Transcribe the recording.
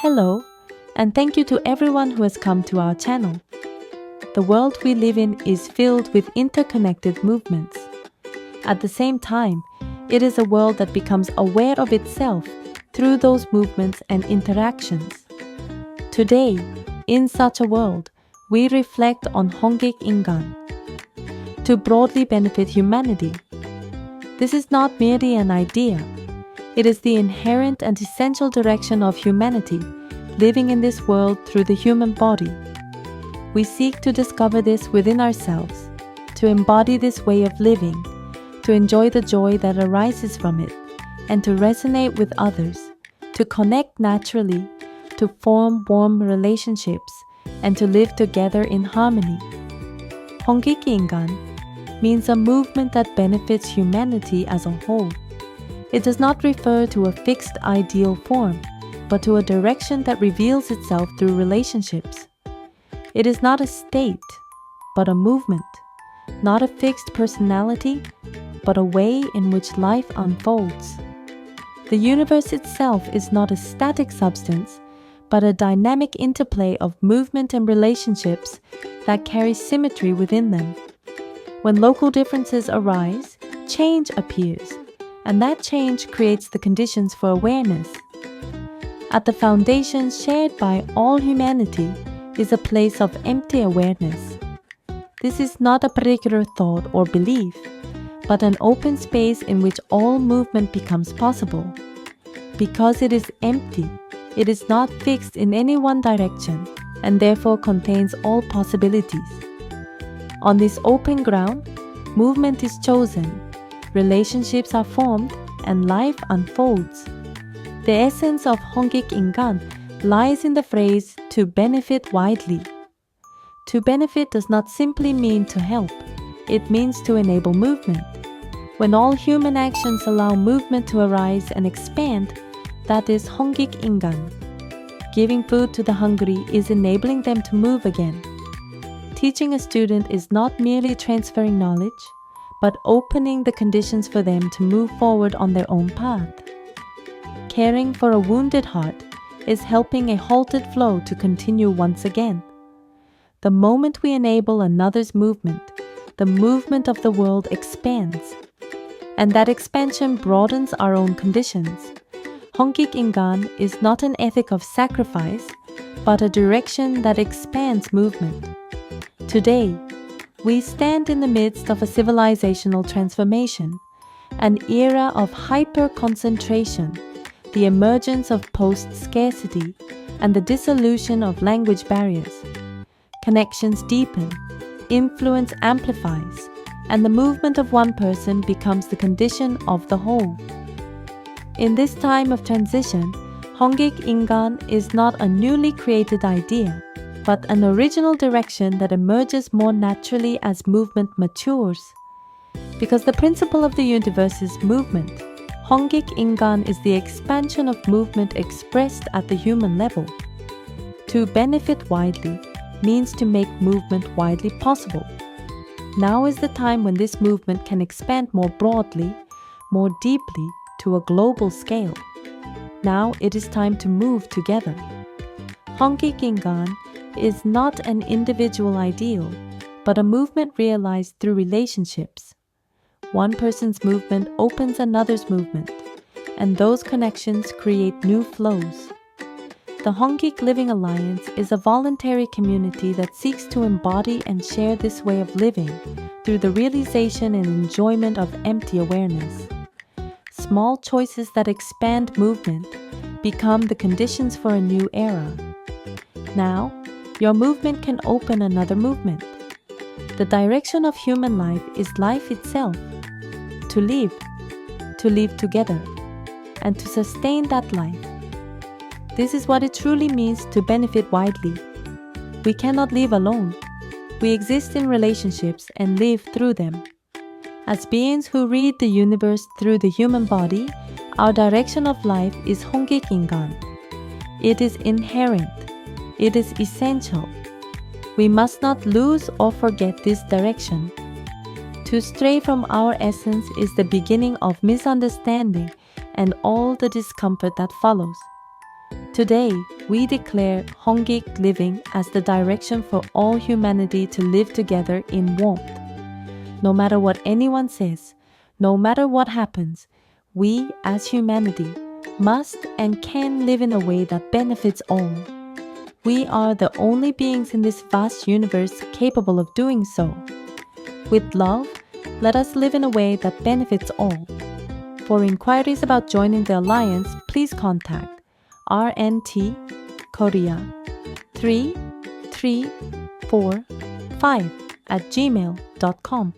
Hello, and thank you to everyone who has come to our channel. The world we live in is filled with interconnected movements. At the same time, it is a world that becomes aware of itself through those movements and interactions. Today, in such a world, we reflect on Hongik Ingan, to broadly benefit humanity. This is not merely an idea. It is the inherent and essential direction of humanity living in this world through the human body. We seek to discover this within ourselves, to embody this way of living, to enjoy the joy that arises from it, and to resonate with others, to connect naturally, to form warm relationships, and to live together in harmony. Hongik Ingan means a movement that benefits humanity as a whole. It does not refer to a fixed ideal form, but to a direction that reveals itself through relationships. It is not a state, but a movement, not a fixed personality, but a way in which life unfolds. The universe itself is not a static substance, but a dynamic interplay of movement and relationships that carry symmetry within them. When local differences arise, change appears, and that change creates the conditions for awareness. At the foundation shared by all humanity is a place of empty awareness. This is not a particular thought or belief, but an open space in which all movement becomes possible. Because it is empty, it is not fixed in any one direction, and therefore contains all possibilities. On this open ground, movement is chosen, relationships are formed, and life unfolds. The essence of Hongik Ingan lies in the phrase to benefit widely. To benefit does not simply mean to help, it means to enable movement. When all human actions allow movement to arise and expand, that is Hongik Ingan. Giving food to the hungry is enabling them to move again. Teaching a student is not merely transferring knowledge, but opening the conditions for them to move forward on their own path. Caring for a wounded heart is helping a halted flow to continue once again. The moment we enable another's movement, the movement of the world expands. And that expansion broadens our own conditions. Hongik Ingan is not an ethic of sacrifice, but a direction that expands movement. Today, we stand in the midst of a civilizational transformation, an era of hyper-concentration, the emergence of post-scarcity, and the dissolution of language barriers. Connections deepen, influence amplifies, and the movement of one person becomes the condition of the whole. In this time of transition, Hongik Ingan is not a newly created idea, but an original direction that emerges more naturally as movement matures. Because the principle of the universe is movement, Hongik Ingan is the expansion of movement expressed at the human level. To benefit widely means to make movement widely possible. Now is the time when this movement can expand more broadly, more deeply, to a global scale. Now it is time to move together. Hongik Ingan is not an individual ideal, but a movement realized through relationships. One person's movement opens another's movement, and those connections create new flows. The Hongik Living Alliance is a voluntary community that seeks to embody and share this way of living through the realization and enjoyment of empty awareness. Small choices that expand movement become the conditions for a new era. Now, your movement can open another movement. The direction of human life is life itself. To live together, and to sustain that life. This is what it truly means to benefit widely. We cannot live alone. We exist in relationships and live through them. As beings who read the universe through the human body, our direction of life is Hongik Ingan. It is inherent. It is essential. We must not lose or forget this direction. To stray from our essence is the beginning of misunderstanding and all the discomfort that follows. Today, we declare Hongik living as the direction for all humanity to live together in warmth. No matter what anyone says, no matter what happens, we as humanity must and can live in a way that benefits all. We are the only beings in this vast universe capable of doing so. With love, let us live in a way that benefits all. For inquiries about joining the alliance, please contact RNT Korea 3345 at gmail.com.